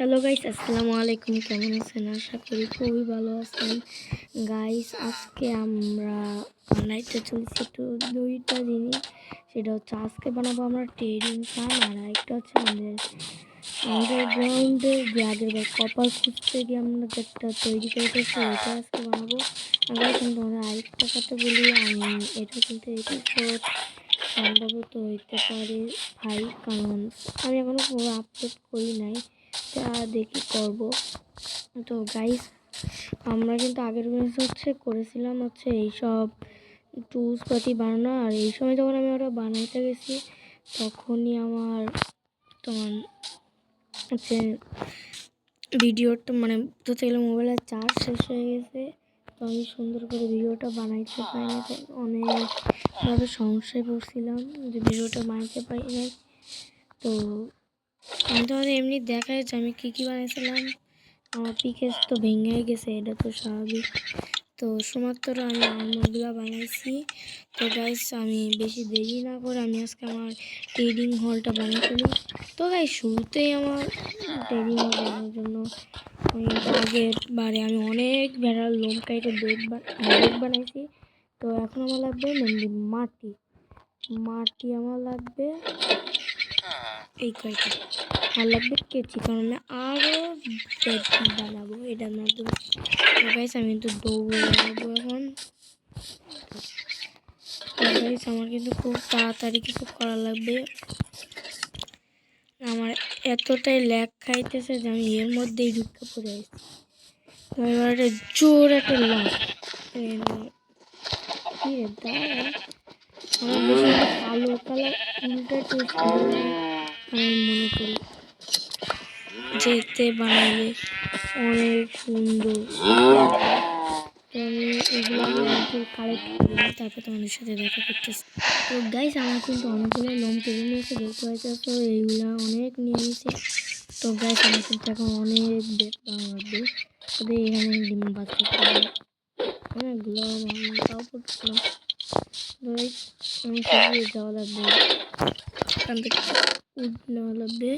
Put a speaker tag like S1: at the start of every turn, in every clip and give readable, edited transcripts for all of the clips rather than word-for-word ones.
S1: Hello guys, আসসালামু আলাইকুম। কেমন আছেন? আশা করি খুবই ভালো আছেন। গাইস, আজকে আমরা বানাইতে চলেছি তো দুইটা জিনিস। সেটা হচ্ছে আজকে বানাবো আমরা ট্রেডিং ফার্ম, আর একটা হচ্ছে আমাদের আন্ডারগ্রাউন্ডের যে আগের বার কপার খুঁজতে গিয়ে আমরা যেটা তৈরি করেছি ওইটা আজকে বানাবো। গাইস, আমি তোমাদের আরেকটা কথা বলি, আমি এটা কিন্তু এপিসোড সম্ভবত হইতে পারে ভাই, কারণ আমি এখনো পুরো আপলোড করি নাই, তা দেখি করব। তো গাইস, আমরা কিন্তু আগের বেশ করেছিলাম এইসব টুলস পাতি বানানো, আর এই সময় যখন আমি ওটা বানাইতে গেছি তখনই আমার তোমার ভিডিওটা ধরতে গেলে মোবাইলের চার্জ শেষ হয়ে গেছে। তো আমি সুন্দর করে ভিডিওটা বানাইতে পারিনি, তো অনেকভাবে সমস্যায় পড়ছিলাম যে ভিডিওটা বানাইতে পারি নাই। তো আমি তোমাদের এমনি দেখাই যে আমি কী বানাইছিলাম। আমার পিকেস তো ভেঙে গেছে, এটা তো স্বাভাবিক। তো শুধুমাত্র আমি আর্মরগুলো বানাইছি। তো গাইস, আমি বেশি দেরি না করে আমি আজকে আমার ট্রেডিং হলটা বানিয়ে ফেলি। তো গাইস, শুরুতেই আমার ট্রেডিং হল বানানোর জন্য আগের বারে আমি অনেক ভেড়ার লোম কাইটে বেড বানাইছি। তো এখন আমার লাগবে মেনলি মাটি আমার লাগবে এই কয়টা, আর লাগবে কেচি, কারণ আমি আরও বেড বানাবো এটার মাধ্যমে। তো গাইস, আমি কিন্তু দৌড়ে বানাবো এখন। তো গাইস, আমার কিন্তু খুব তাড়াতাড়ি কিছু করা লাগবে। আমার এতটাই ল্যাগ খাইতেছে যে আমি এর মধ্যেই ঢুকে পড়ে আসছি। তো এবার একটা জোর একটা লাভ আমার বেশি কালো কালার উল্টা টেস্ট আমি মনে করি যেতে বানাইলে অনেক সুন্দর। তো আমি এগুলো কালেক্ট করলাম, তারপর তোমাদের সাথে দেখা করতেছি। তো গাইস, আমার কিন্তু অনেকগুলো লোম কেটে নিয়েছে, দেখতে পাইছে। তো এইগুলো অনেক নিয়ে নিয়েছে। তো গাইস, আমার কিন্তু এখন অনেক বেড বানাবে। তবে এখানে ডিম বাচ্চা অনেকগুলো তাও পড়ছিলাম। আমি সেগুলো যাওয়া লাগবে, এখান থেকে উড নেওয়া লাগবে।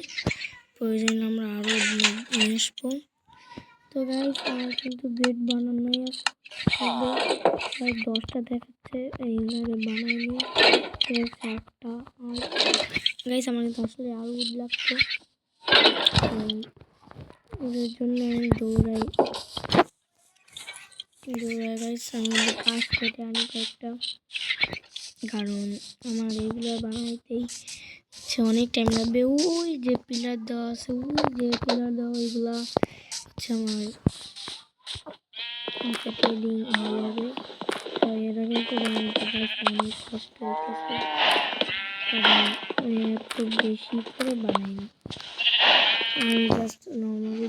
S1: প্রয়োজন আমরা আরও নিয়ে আসবো। তো গাইস, আমার কিন্তু বেড বানানোই আছে, প্রায় 10টা দেখাচ্ছে। এইভাবে বানাইনি একটা। আর গাইস, আমার কিন্তু আসলে আরও উড লাগতো, ওদের জন্য আমি দৌড়াই গাইস। আমি কাজ কেটে আনি কয়েকটা, কারণ আমার এইগুলো বানাইতেই অনেক টাইম লাগবে। ওই যে পিলার দেওয়া আছে, ওইগুলা আমার ট্রেডিং ভালো হবে। তাই এটা কিন্তু অনেক কষ্ট হইতেছে, কারণ আমি এত বেশি করে বানাইনি। আমি জাস্ট নর্মালি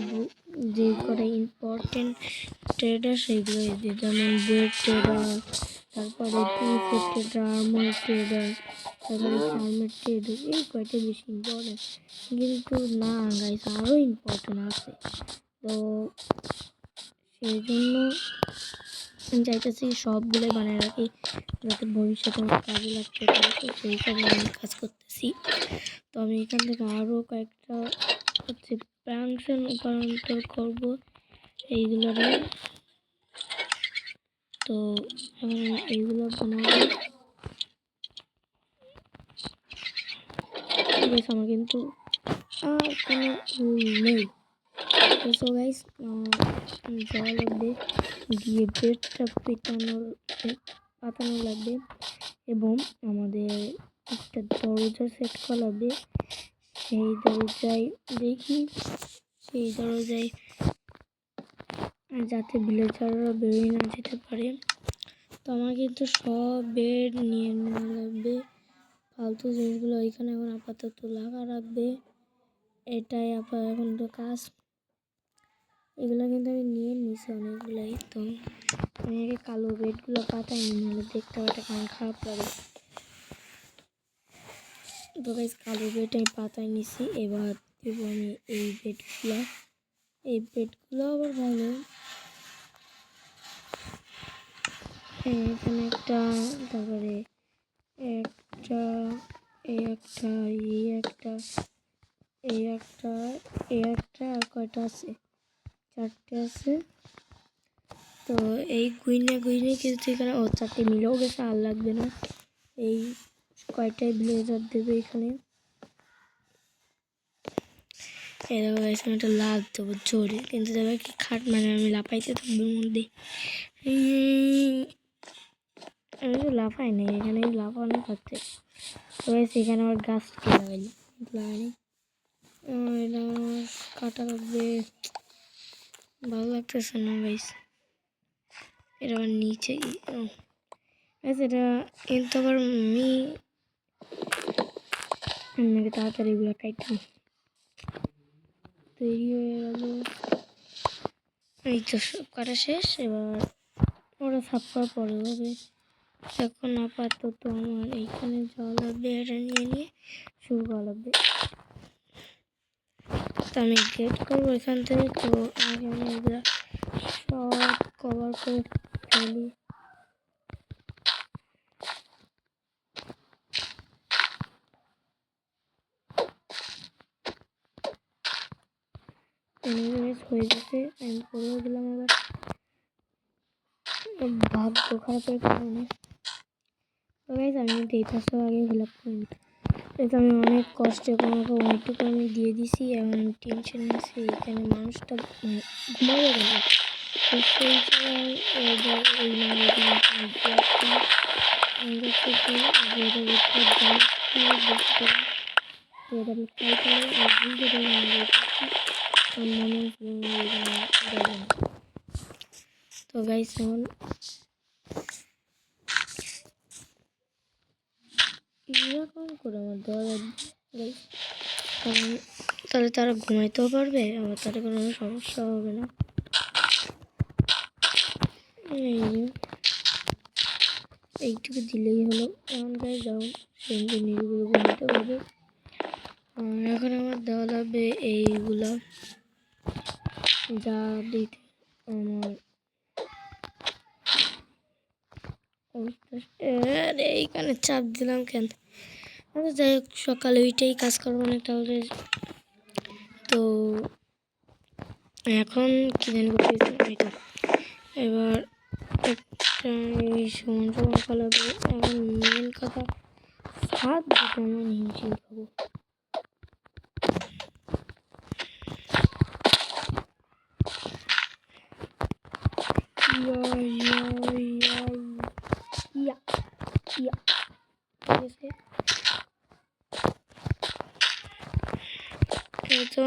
S1: যে কটা ইম্পর্টেন্ট ট্রেডার সেইগুলো দিই, যেমন বেড ট্রেডার, তারপরে টুলসের ট্রেডার, আর্মার ট্রেডার, তারপরে ফার্মের ট্রেডার, এই কয়টা বেশি ইম্পর্টেন্ট। কিন্তু না গাইস, আরও ইম্পর্টেন্ট আছে। তো সেই জন্য আমি চাইতেছি সবগুলোই বানিয়ে রাখি, যাতে ভবিষ্যতে আমার কাজে লাগতে পারে। তো সেই হিসাবে আমি কাজ করতেছি। তো আমি এখান থেকে আরও কয়েকটা প্যাংশন রূপান্তর করবো এইগুলোরে। তো এখন এইগুলো বানাবো। আমার কিন্তু আর কোনো নেই। তো গাইস, যাওয়া লাগবে, গিয়ে বেডটা পাতানো লাগবে, এবং আমাদের একটা দরজা সেট করা লাগবে। সেই দরজায় যাতে ভিলেজাররা বেরিয়ে না যেতে পারে। তো আমার কিন্তু সব বেড নিয়ে নেওয়া লাগবে, ফালতু জিনিসগুলো ওইখানে এখন আপাতত লাগা রাখবে। এটাই এখন তো কাজ। এগুলো কিন্তু আমি নিয়ে নিছি অনেকগুলাই। তো আমি আগে কালো বেডগুলো পাতাইনি, নাহলে দেখতে পাটা কেমন খারাপ লাগে। তো গাইস, কালো বেড আমি পাতায় নিছি। এবার দেবো আমি এই বেডগুলো আবার ভালো। এখানে একটা, তারপরে একটা, এই একটা, এই একটা আর কয়টা আছে, 4টে আছে। তো এই গুইনে কিছু এখানে 4টে মিলেও গেছে, আর লাগবে না। এই কয়টাই ব্লেজার দেবে এখানে। এরকম এখানে একটা লাভ দেবো জোরে, কিন্তু দেবে কি খাট, মানে আমি লাফাইতে থাকবো মধ্যে। আমি তো লাফাই নেই, এখানে লাফানো থাকতে। তো সেখানে আমার গাছ লাগাইনি, এটা কাটা লাগবে, ভালো লাগতেছে না গাইস। এটা আবার নিচে এটা কিন্তু আবার আমি তাড়াতাড়ি এগুলো কাটলাম, তৈরি হয়ে গেল। এই তো সব কাটা শেষ, এবার ওরা সাফ করার পরে হবে। এখন আপাতত আমার এইখানে যাওয়া লাগবে, এটা নিয়ে শুরু করা লাগবে। তো আমি গেট করবো এখান থেকে। তো আগে আমি এগুলো সব কভার করে ফেলি। হয়ে গেছে, আমি করেও দিলাম। এবার ভাগ্য খারাপের কারণে আমি এই পাশে আগে ফিলাপ করিনি। এটা আমি অনেক কষ্টে কোনো ওইটুকু আমি দিয়ে দিছি। এখন টেনশন আছে, এখানে মানুষটা ঘুমাবে গেল। সেই তো গাইস এখন এরকম করে আমার দেওয়া লাগবে, তাহলে তারা ঘুমাইতেও পারবে, আবার তাদের কোনো সমস্যা হবে না। এইটুকু দিলেই হলো। এখন গাইস যাও সেগুলো নির্গুলো ঘুমাইতে পারবে। এখন আমার দেওয়া লাগবে এইগুলা, যা দিতে আমার এইখানে চাপ দিলাম কেন। আচ্ছা যাই হোক, সকালে ওইটাই কাজ করবো না তাহলে। তো এখন কি জানি করতে, এবার এই সমান ফলাবে। এখন মেন কথা, হাত দিতে আমার হিমশিম খাবো। তো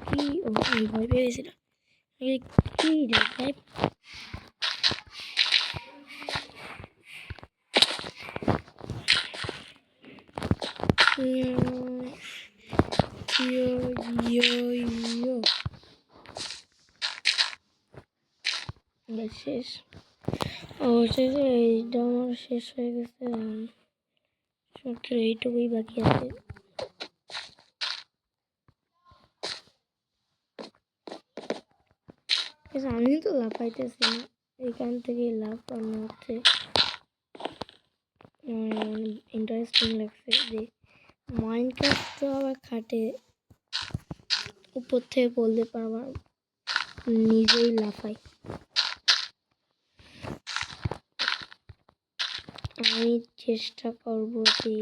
S1: কি আমি ভয় পেয়ে গেছিলাম, কি রে ভাই। শেষ অবশেষে এইটা আমার শেষ হয়ে গেছে, মাত্র এইটুকুই বাকি আছে। আমি তো লাফাইতেছি না, এইখান থেকে লাফানো হচ্ছে। ইন্টারেস্টিং লাগছে যে মাইনক্রাফট তো আবার খাটে, উপর থেকে বলতে পারবো নিজেই লাফাই। আমি চেষ্টা করবো যে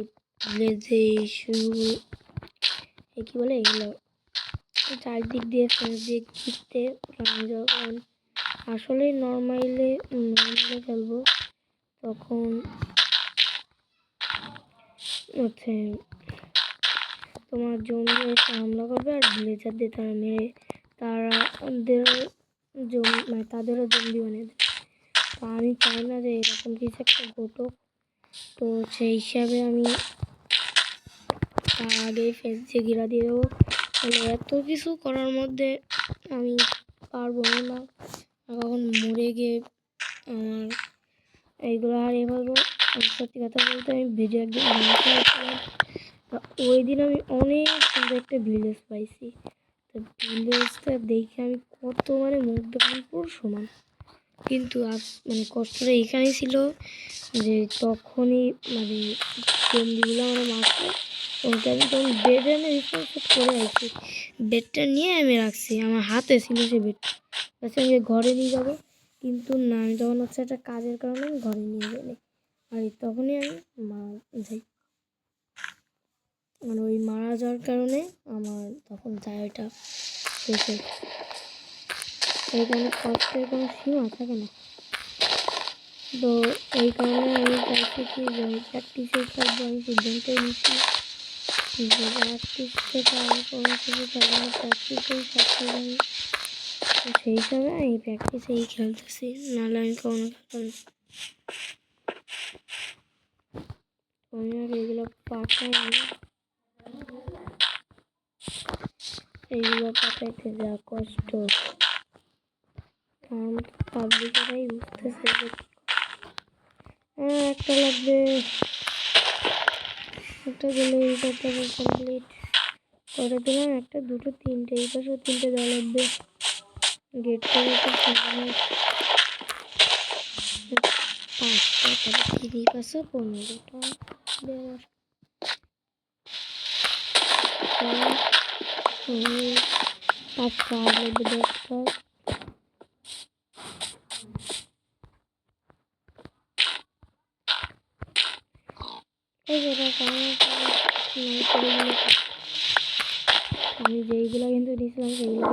S1: কি বলে এগুলো চারদিক দিয়ে ঘিরতে, যখন আসলে নর্মালে খেলবো তখন হচ্ছে তোমার জমি এসে হামলা করবে, আর ব্লেজার দিয়ে তারা মেরে তাদেরও জম্বি বানিয়ে দেবে। তো আমি চাই না যে এরকম কিছু একটা ঘটুক। তো সেই হিসাবে আমি তার আগে ফেস দিয়ে ঘেরা দিয়ে দেবো। এত কিছু করার মধ্যে আমি পারবো না, কখন মরে গিয়ে আমার এইগুলো হারিয়ে ফেলবো। সত্যি কথা বলতে আমি ভিডিও একদিন বানাচ্ছিলাম, ওই দিন আমি অনেক সুন্দর একটা ভিলেজ পাইছি। তো ভিলেজটা দেখে আমি কত মুগ্ধ, পুরো সমান। কিন্তু মানে কষ্টটা এইখানেই ছিল যে তখনই মানে জম্বিগুলো আমরা মারছে, ওকে আমি তখন বেডে আমি রিসেট করে আসছি। বেডটা নিয়ে আমি রাখছি, আমার হাতে ছিল সে বেডটা, আচ্ছা আমি ঘরে নিয়ে যাবো, কিন্তু না আমি তখন হচ্ছে একটা কাজের কারণে আমি ঘরে নিয়ে যাইনি। আর তখনই আমি মারা যাই, মানে ওই মারা যাওয়ার কারণে আমার তখন জায়গাটা শেষ হয়। এইখানে কষ্টের কোনো সীমা থাকে না। তো এই কারণে আমি চাইছি কি যে প্র্যাকটিসে থাকবো, আমি সিদ্ধান্তই নিচ্ছি যে প্র্যাকটিস থেকে আর কোনো কিছু খেলবো না, প্র্যাকটিসেই সব খেলবো। সেই হিসাবে আমি প্র্যাকটিসেই খেলতেছি, নাহলে আমি কখনো খেলতাম না। আমি আর এগুলো পাঠাইনি, এইগুলো পাঠাইতে যা কষ্ট, কারণ পাবলিকেরাই বুঝতেছে যে একটা লাগবে, একটা দিলে এইটা কমপ্লিট করে দিলাম, একটা দুটো তিনটে, এই পাশেও তিনটে দেওয়া লাগবে। গেটটা পাঁচটা, তাহলে 3 পাশে 15টা দেওয়ার। পাঁচটা আর লাগবে 10টা। আমি যেইগুলো কিন্তু দিয়েছিলাম সেইগুলো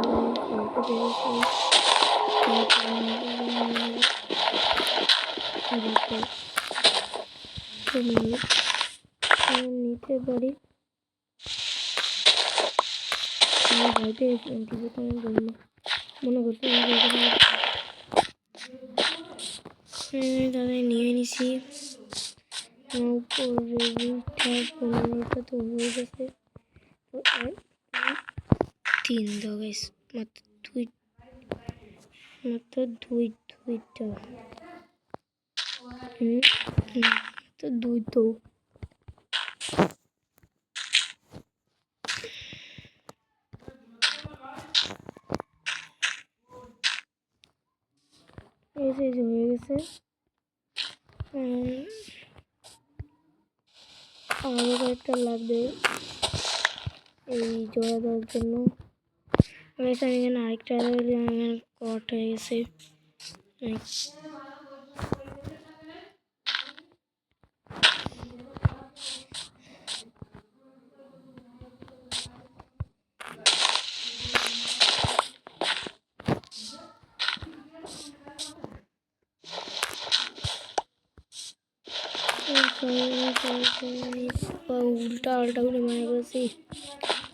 S1: নিতে পারি। আমি ভয় পেয়েছিলাম, কিন্তু আমি বলবো মনে করতে দাদা নিয়ে নিছি। তো হয়ে গেছে, তো 3 দাও গাইস, মাত্র দুইটা। তো 2 তো এই যে হয়ে গেছে। আরও কয়েকটা লাগবে এই জোড়া দেওয়ার জন্য। আমি এখানে আরেকটা কট হয়ে গেছে। উল্টা আল্টা করে মারা গেছি,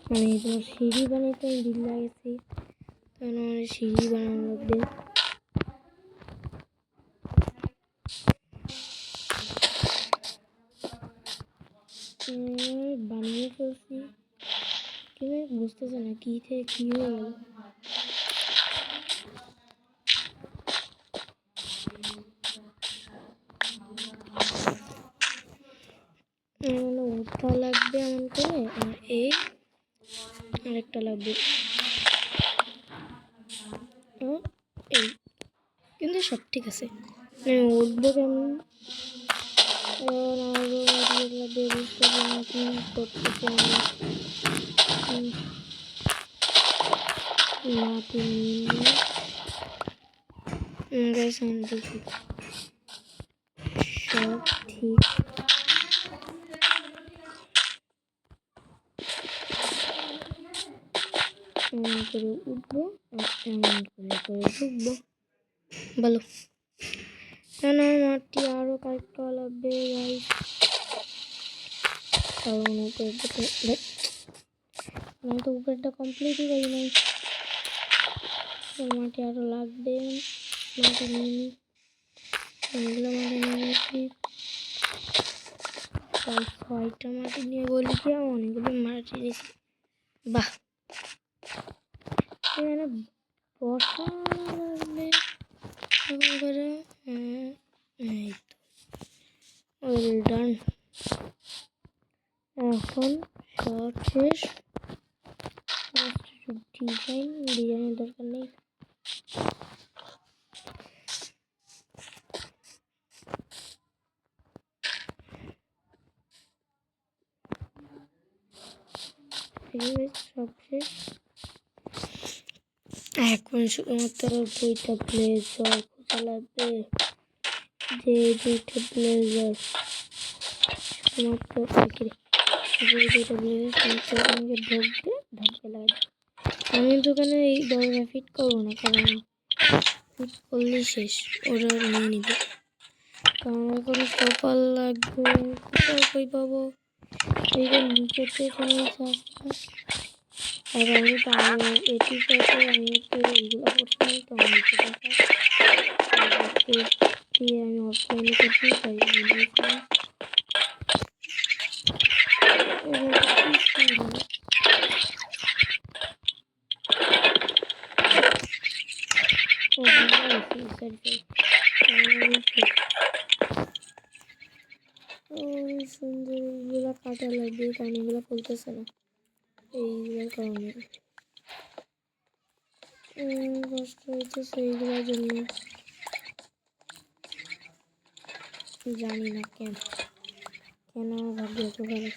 S1: মানে তোমার সিঁড়ি বানাইতে আমি ঢিল লাগেছি, তখন আমার সিঁড়ি বানানো লাগবে। বানিয়ে ফেলছি, কিন্তু বুঝতেছে না কী থেকে কী হয়ে গেল। উঠা লাগবে এমন করে, আর এই আরেকটা লাগবে এই, কিন্তু সব ঠিক আছে। আমি উঠবো কেমন, আরও লাগবে, বুঝতে পারি কি করতেছি আমি। মাটি নিয়ে গাইস আমি দেখি সব ঠিক। এমন করে উঠবো আর এমন করে ঢুকবো, বলো। না মাটি আরও কয়েকটা লাগবে গাইস, কারণ আমি তো উপরেরটা কমপ্লিটই করি নাই, মাটি আরও লাগবে। মাটি নিয়ে নিই, এগুলো মাটি নিয়ে নিচ্ছি, 6টা মাটি নিয়ে বলি কি অনেকগুলো মাটি নিয়েছি। বাহ, এখানে বসা লাগবে করে। এই তো ডান, এখন সব শেষ। ডিজাইনের দরকার নেই, সব শেষ। এখন শুধুমাত্র 2টা ব্লেজার খোঁজা লাগবে, যে 2টা ব্লেজার শুধুমাত্র যে 2টা ব্লেজার শুধুমাত্র ঢোকবে লাগবে। আমি দোকানে এই দরজা ফিট করবো না, কারণ ফিট করলেই শেষ, ওরা নিয়ে নিবে। কারণ এখন কপাল লাগবে, কোথাও কই পাবো, এইবার নিচেতে কোনো চাষটা। আর আমি তো আমি এটি করতে আমি একটু এইগুলো করছিলাম, তো আমি দিয়ে আমি অফলাইনে করতেই চাই। সুন্দর এগুলা কাটা লাগবে, কারণ এগুলো খুলতেছে না এইগুলোর কারণে কষ্ট হইতেছে এইগুলোর জন্য। জানি না কেন আমার ভাগ্য এত খারাপ।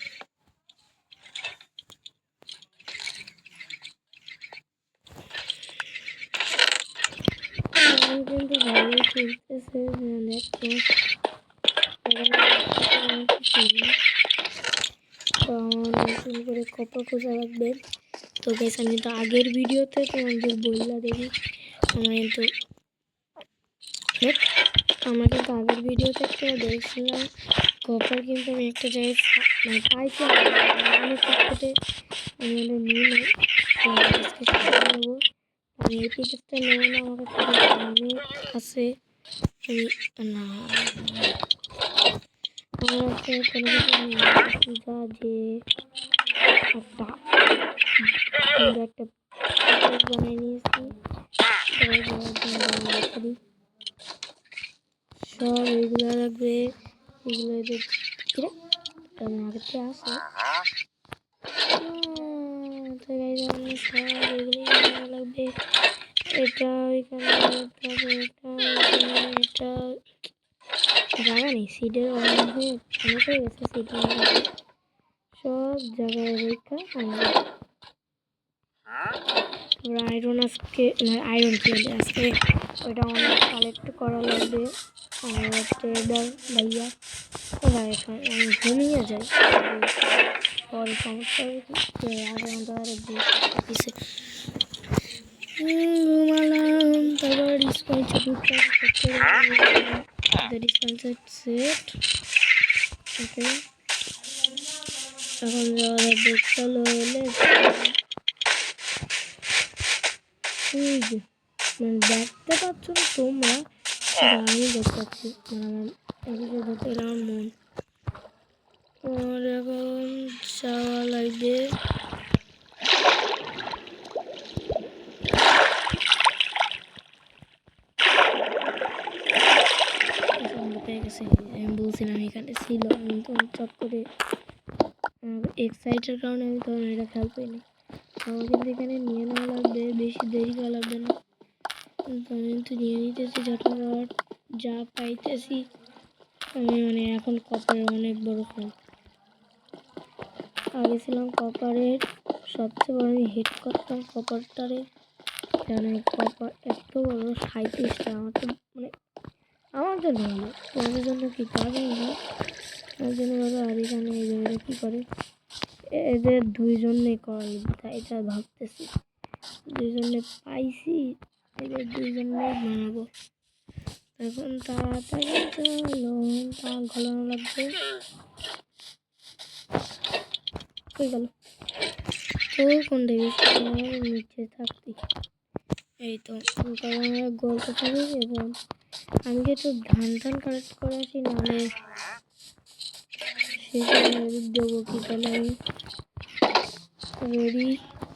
S1: কিন্তু ভালোই চলতেছে, তো আমার নতুন করে কপা খোঁজা লাগবে। তো গাইস আমি তো আগের ভিডিওতে তোমাদের বইলা দেখি আমার কিন্তু আগের ভিডিওতে একটা দেখছিলাম কপার, কিন্তু আমি একটা জায়গায় মানে পাইছি অনেক কষ্টে আমি ওটা নিয়ে নেই। তো আজকে সেটা নেবো, আমি এই পিকআপটা নেবো না, আমার কাছে অনেক আছে। আমি না আমার কাছে কোনো কিছু যা যে একটা বানিয়ে নিয়েছি সব এইগুলো লাগবে। এগুলো এদের আগেতে আসে সব এগুলোই লাগবে। এটা ওইখানে এটা জায়গা নেই, সিটের অনেক হয়ে গেছে, সিটের সব জায়গায় রেখা আমাদের। আয়রন আজকে আয়রন চলে আজকে ওইটা অনেক কালেক্ট করা লাগবে। আমার ট্রেডার ভাইয়া ও ভাই এখন আমি ঘুমিয়ে যাই, পরে সমস্যা আগে আরো দিছে ঘুমালাম। তারপর ডিসপেন্সার সেট ওকে, এখন যাওয়া লাগবে। চলো এলে দেখতে পাচ্ছ না তোমরা, আমি দেখতে পাচ্ছি, মানে আমার ধরতে গেলে আমার মন। আর এখন যাওয়া লাগবে আমি বলছিলাম এখানে ছিল, আমি তো চট করে এক্সাইটের কারণে আমি তখন এটা খেয়াল পাইনি। আমার কিন্তু এখানে নিয়ে নেওয়া লাগবে, বেশি দেরি করা লাগবে না। আমি কিন্তু নিয়ে নিতেছি ঝটপট যা পাইতেছি। আমি মানে এখন কপারের অনেক বড় ফ্যান। আগে ছিলাম কপারের সবচেয়ে বড়, আমি হেড করতাম কপারটারে। কারণ কপার এত বড় 37টা, আমার তো মানে আমার জন্য ভালো, তোমাদের জন্য কি তা জানি না, আমার জন্য ভালো। আর এখানে এই জায়গাটা কী করে এদের দুইজনে করা তাই এটা ভাবতেছি, দুইজনে পাইছি, এদের দুইজনে বানাবো। এখন তাড়াতাড়ি চলো তার ঘোলানো লাগবে। কই গেল তো কোন নিচে থাকতি, এই তো কারণ গল্প থাকি। এবং আমি কি একটু ধান কালেক্ট করে আসি, নাহলে সেটা দেবো কি। তাহলে আমি রেডি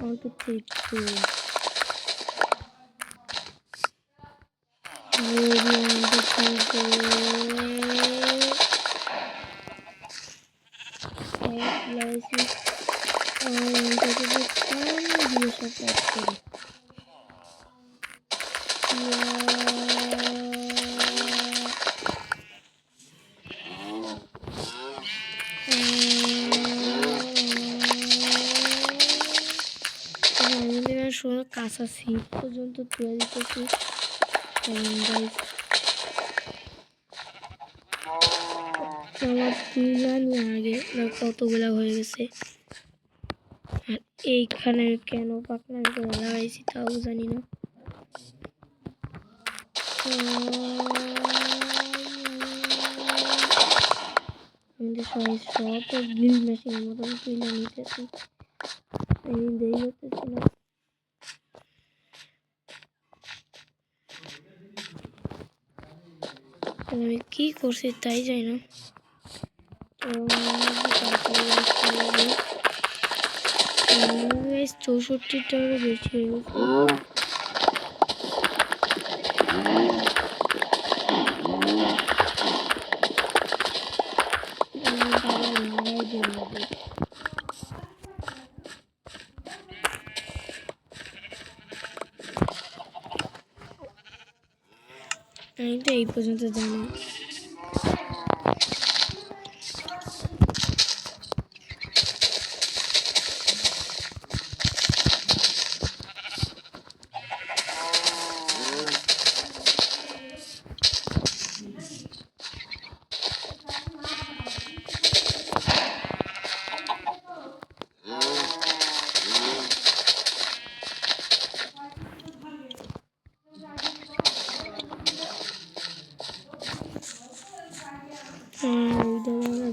S1: 1 2 3 কাঁচা সিট পর্যন্ত তুলে দিতেছি। আমার তুইলানি আগে কতগুলা হয়ে গেছে। আর এইখানে কেন পাকনা করে লাগাইছি তাও জানি না। আমাদের সবাই সব গ্রিল মেশিনের মতন তুলে নিতেছি, আমি দেরি করতেছি না। আমি কি করছি তাই জানি না। তো 64টারও বেশি হয়ে গেছে। আমি তো এই পর্যন্ত জানি।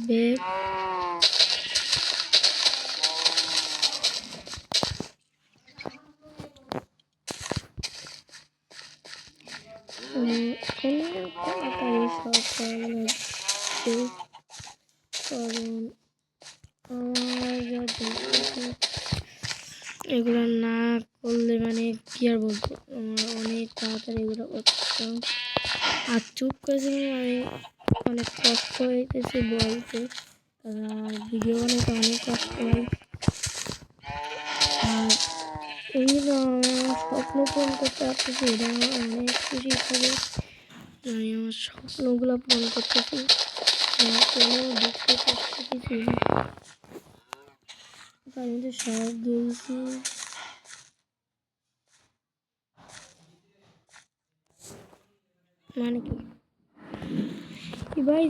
S1: বেগ তাড়াতাড়ি সব করা লাগবে, কারণ এগুলো না করলে মানে কি আর বলবো, অনেক তাড়াতাড়ি এগুলো করতাম। আর চুপ করেছিলাম, আমি অনেক কষ্ট হইতেছে বলতে, আর ভিডিও বানাতে অনেক কষ্ট হয়। আর এমনি আমার স্বপ্ন পূরণ করতে পারতেছি, এটা আমার অনেক খুশি খবর। আমি আমার স্বপ্নগুলো পূরণ করতেছি, কোনো দেখতে পাচ্ছি না। আমি তো সব দিয়েছি। মানে কি ভাই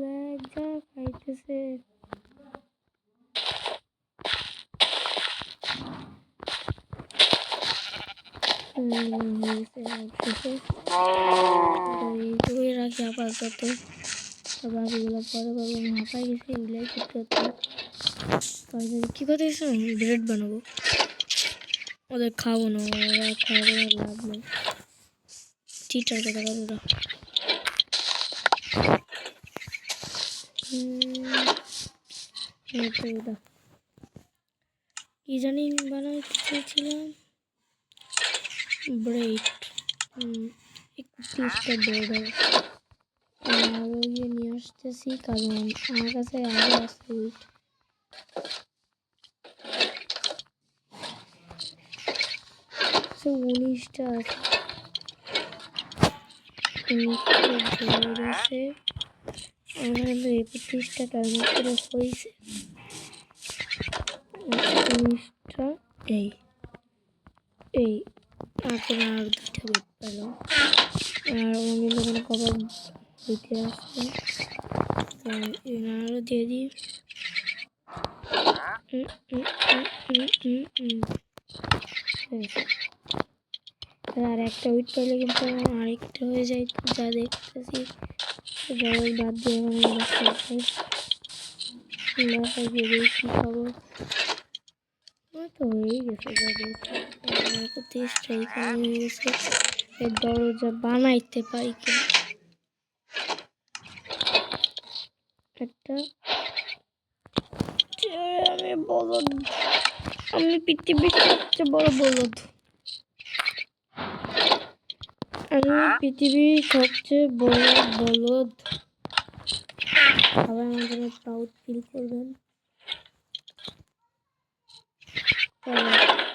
S1: ল্যাগ যা খাইতেছে। এইটুকুই রাখি আপাতত, বাকিগুলো পরে পাবো। হাঁপাই গেছে, এগুলাই করতে হতো। কি কথা গেছে, ব্রেড বানাবো, ওদের খাবো না, ওরা খাওয়ার লাভ নেই। চিটার কথা ওরা। কি জানি বানাতে চেয়েছিলাম, ব্রেড 31টা ব্রেড হবে। আরও ইয়ে নিয়ে আসতেছি, কারণ আমার কাছে আরও আছে উইট। 19টা আছে, 19টা গেছে। আমার 31টা টার্গেট করে হয়েছে। 19টা এই এখন আর 2টা বেড পেলাম। আর অনেক দোকানে কবার হইতে আসছে, তো আরও দিয়ে দিই। আর একটা উইট পাইলে কিন্তু আরেকটা হয়ে যায়, যা দেখতেছি। বাদ দিয়ে বাসায় গিয়ে দেখি খবর তো হয়ে গেছে। 30টা এখানে হয়ে গেছে। এই দরজা বানাইতে পারি কিনা একটা। আমি বলদ, আমি পৃথিবীর সবচেয়ে বড় বলদ, আমি পৃথিবীর সবচেয়ে বড় বলদ। সবাই আমার জন্য প্রাউড ফিল করবেন,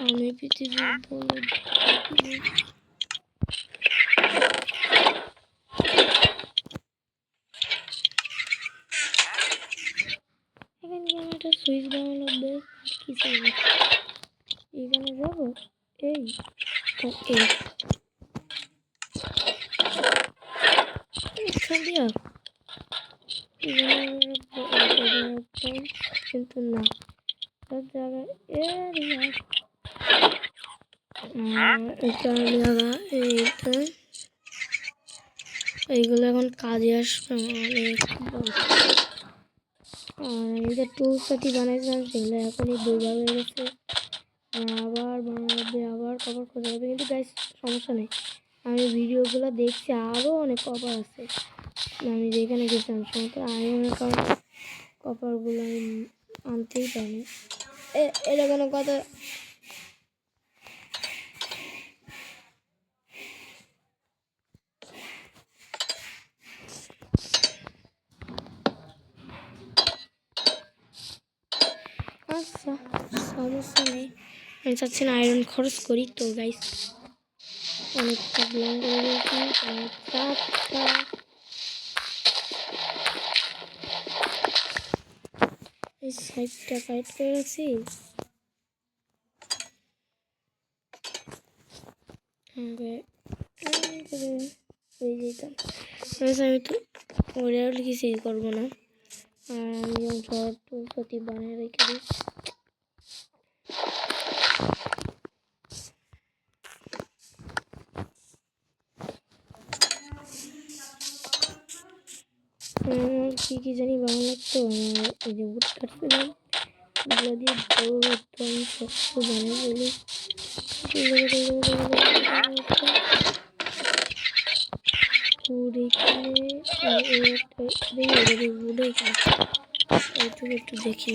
S1: আমি পৃথিবীর বলদ। এখানে একটা সুইচ বানানো লাগবে, কি চাইবে এখানে যাবো। এই তো এই দিয়া কিন্তু না সব জায়গায় এইগুলো এখন কাজে আসবে অনেক। আর এই যে টুলস পাতি বানাইছিলাম সেগুলো এখনই দুর্বল হয়ে গেছে, আবার বানাবে, আবার কভার খোঁজা হবে। কিন্তু গাইস সমস্যা নেই, আমি ভিডিওগুলো দেখছি, আরও অনেক কভার আছে। আমি যেখানে গেছিলাম সমস্ত আয়রনের কারণে কভারগুলো আমি আনতেই পারিনি। এটা কোনো কথা? আচ্ছা সমস্যা নেই, আমি চাচ্ছি না আয়রন খরচ করি। তো গাইস অনেকটা ব্লং করে দিয়েছি, এই সাইডটা কাট করে রাখছি। হয়ে যেতাম আমি তো ওরাও লিখেছি করবো না, আর আমি যেমন ঝড় প্রতি বানিয়ে রেখে দিই। কি জানি ভালো লাগতো, আমার এই যে উট কাটছিলাম ওগুলো দিয়ে বড় তো আমি শক্ত বানিয়ে বলি একটু দেখি।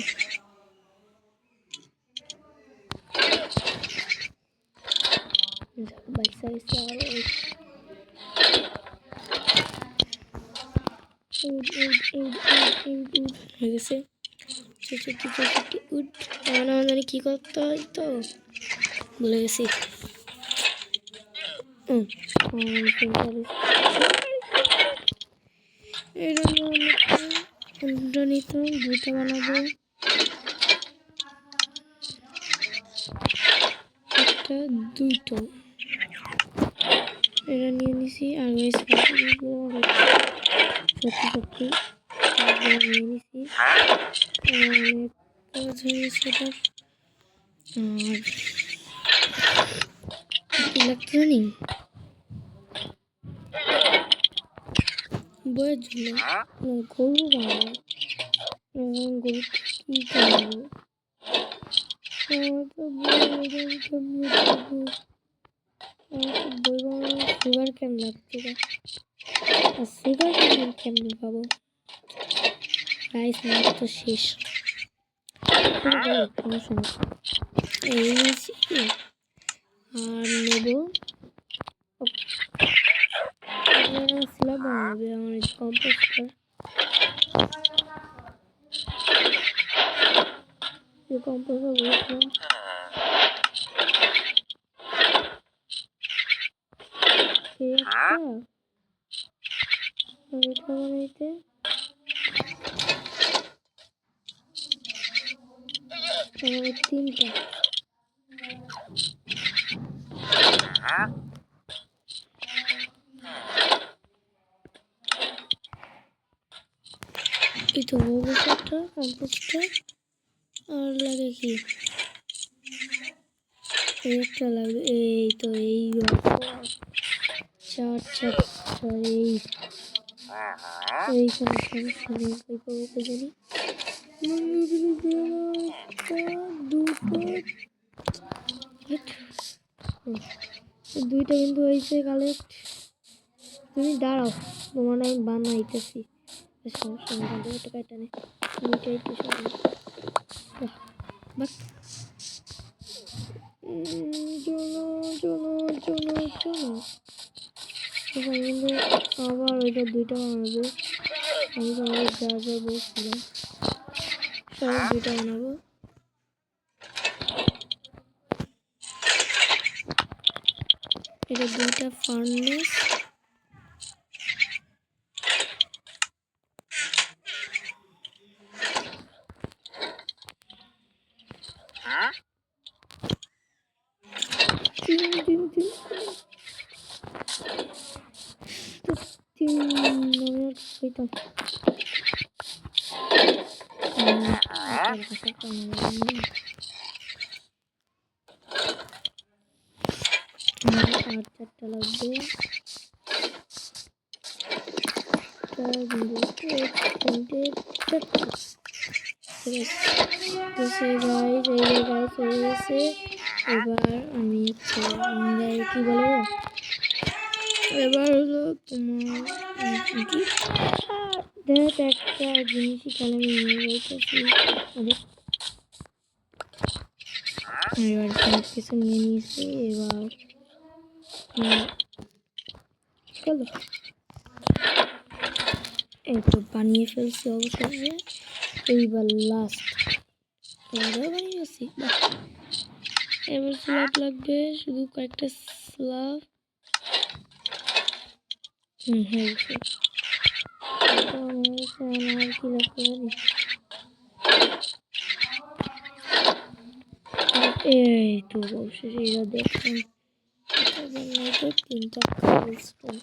S1: বাইসা গেছে হয়ে গেছে জানি কি করতে হয় তো ভুলে গেছি। নিতাম দুইটা বানাবো, একটা দুইটা এটা নিয়ে নিছি। আর সত্যি সত্যি নিয়ে নিছি, অনেক কাজ হয়েছে। আর কি লাগতো জানি বইয়ের জন্য গরু বানাবো, গরু কি বানাবো সুগার কেন লাগছে, আর সুগার কেমনি পাবো গাইস, আমার তো শেষ। এই আর নেবো স্ল্যাব বানাবে আমার কম্পোস্টার, কম্পোস্টার বানাইতে তিনটা এই তো একটা কম্পোস্টার, আর লাগে কি একটা লাগবে, এই তো এই চার চার এইখানে সমস্যা নেই, ওই পাবো জানি দুইটা কিন্তু হয়েছে কালেক্ট। তুমি দাঁড়াও, তোমার আমি বানাইতেছি, সমস্যা নেই, দুইটা কাটা নেই, দুইটাই তো আবার ওইটা দুইটা বানাবো, আমি তোমাদের যা যা বলছিলাম সব দুইটা বানাবো। এটা দুইটা ফার্নেস, একদম আর 4টা লাগবে। এবার আমি কি বলে এবার হলো তোমার কি দেখ একটা জিনিসই তাহলে আমি নিয়ে যাইতেছি। এবার সব কিছু নিয়ে নিয়েছি। এবার চলো এই তো বানিয়ে ফেলছি অবশেষে। এইবার লাস্ট এবারও বানিয়েছি। এবার স্ল্যাব লাগবে, শুধু কয়েকটা স্ল্যাব। হয়ে গেছে। আর কি লাগতে পারি? এই তো অবশেষে এরা দেখলাম 3টা কবলস্টোন।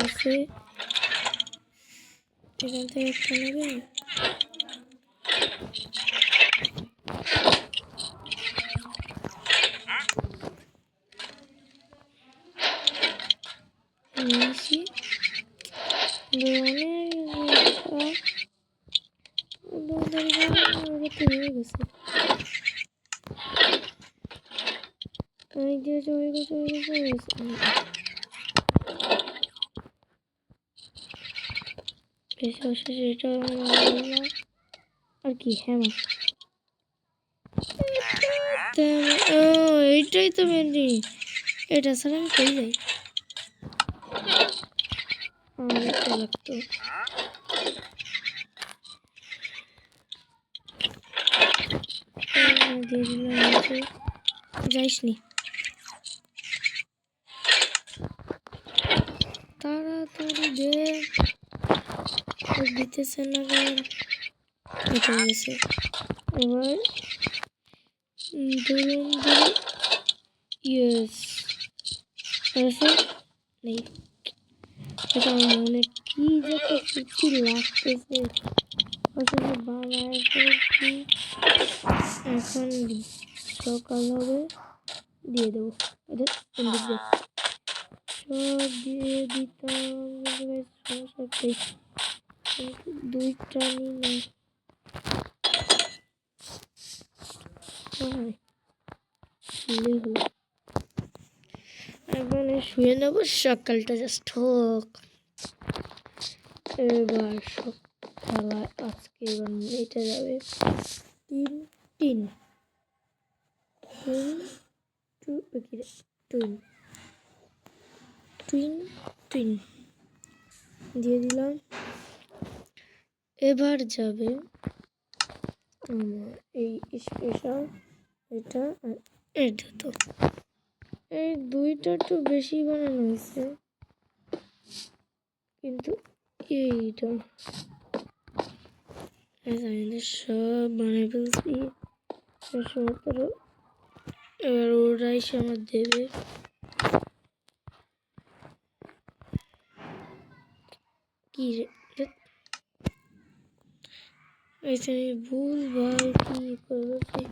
S1: আছে এখান থেকে একটা নেবে। নিয়েছি হয়ে গেছে। এটা আর কি হ্যাঁ এইটাই তো মেন জিনিস। এটা ছাড়া আমি কই যাই। এটা লাগতো। দিয়ে দিলাম যাইসনি। তাড়াতাড়ি দে, দিতেছে না কেন? এটা গেছে। এবার ধরুন ইয়েস নেই। এটা মনে কি যত খুশি লাগতেছে। বানায় ফেলছি। এখন সকাল হবে, দিয়ে দেবো। এদের সব দিয়ে দিতাম। দুইটা নিয়ে হলো। এখন শুয়ে নেবো, সকালটা জাস্ট হোক। এবার খেলা আজকে এবার এটা যাবে 3 টুইন দিয়ে দিলাম। এবার যাবে এই স্পেশাল এটা আর এটা। তো এই দুইটা একটু বেশি বানানো হয়েছে, কিন্তু এইটা সব বানিয়ে ফেলছি। এবার ওরা এসে আমার দেবে। কি এখানে ভুল ভাল কি করবে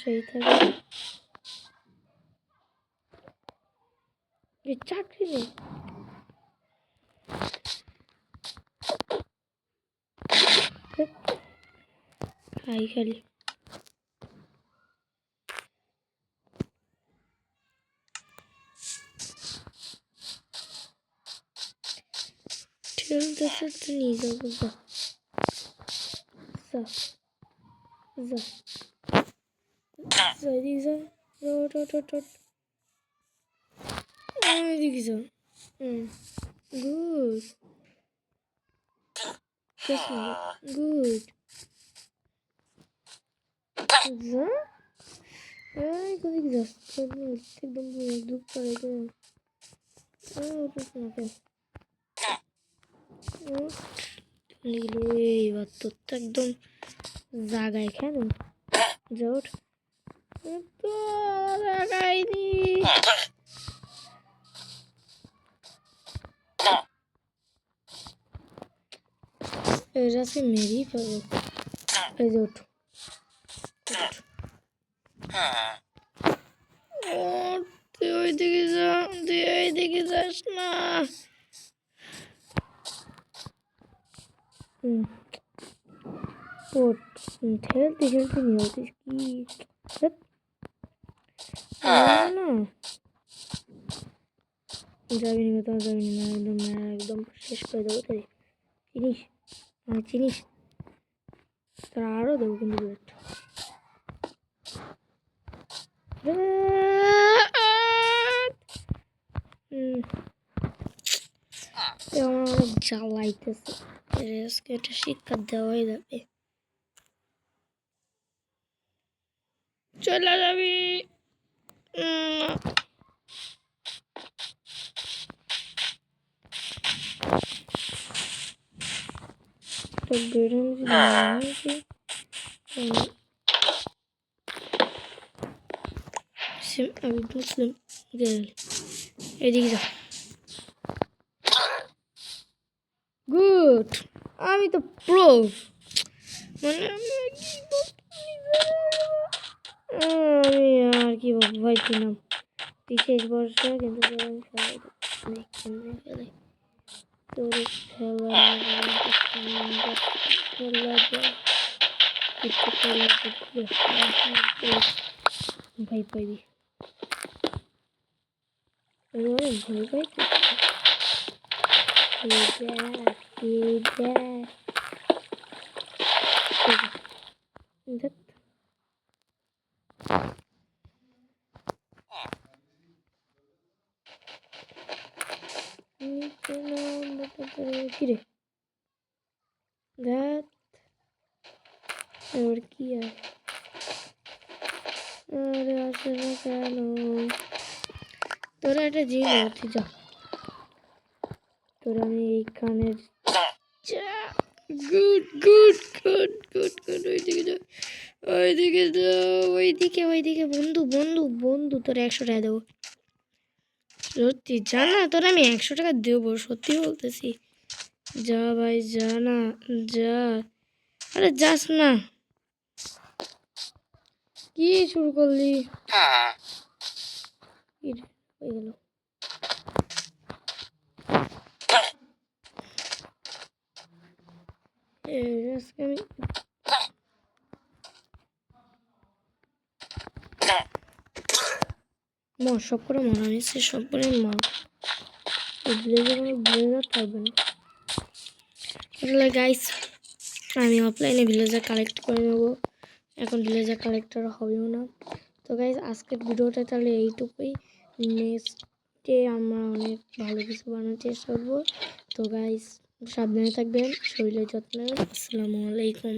S1: সেই থাকে। চাকরি নেই। হাই খালি ঠেলতেছে তো নিয়ে যাবো। এদিকে যা। Good good. যা কোথায় যাচ্ছে একদম দুঃখ করে এইবার তো একদম জায়গায় কেন জোট তো লাগাইনি এরা সে মেরেই ফেলো এই যে ওঠ তুই ওইদিকে যা তুই এইদিকে যাস না ওঠ খেলতে খেলতে নিয়ে হতিস কি না যাবি না কোথাও যাবি না একদম একদম শেষ করে দেবো তাই চিনিস চিনিস তোরা আরও দেবো কিন্তু আমার অনেক জ্বালাইতেছে আজকে একটা শিক্ষা দেওয়াই যাবে চলে যাবি তো বেরোন আমি বুঝলাম এদিকে যা গুড আমি তো প্রো মানে আমি আর কি বলবো ভাই ছিলাম শেষ বর্ষে কিন্তু আমি ফেলাই তোর ভাই পাইবি ভয় পাইতে কিরে দেখ এবার কি আরে আসে না কেন তোরা একটা জিনিস বলছি যা তোরা আমি এইখানের good good good good good ওইদিকে যাও ওইদিকে বন্ধু বন্ধু বন্ধু তোরা 100 টাকা দেবো সত্যি জানা তোরা আমি 100 টাকা দেবো সত্যি বলতেছি যা ভাই যা না যা আরে যাস না কি শুরু করলি হয়ে গেল আজকে আমি সব করে মারা নিচ্ছে সব করে মার ব্লেজার থাকবে না আসলে গাইস আমি অফলাইনে ভিলেজার কালেক্ট করে নেবো এখন ভিলেজার কালেক্টর হবেও না তো গাইস আজকের ভিডিওটা তাহলে এইটুকুই নেক্সটে আমরা অনেক ভালো কিছু বানানোর চেষ্টা করবো তো গাইস সাবধানে থাকবেন শরীরের যত্ন নেবেন আসসালামু আলাইকুম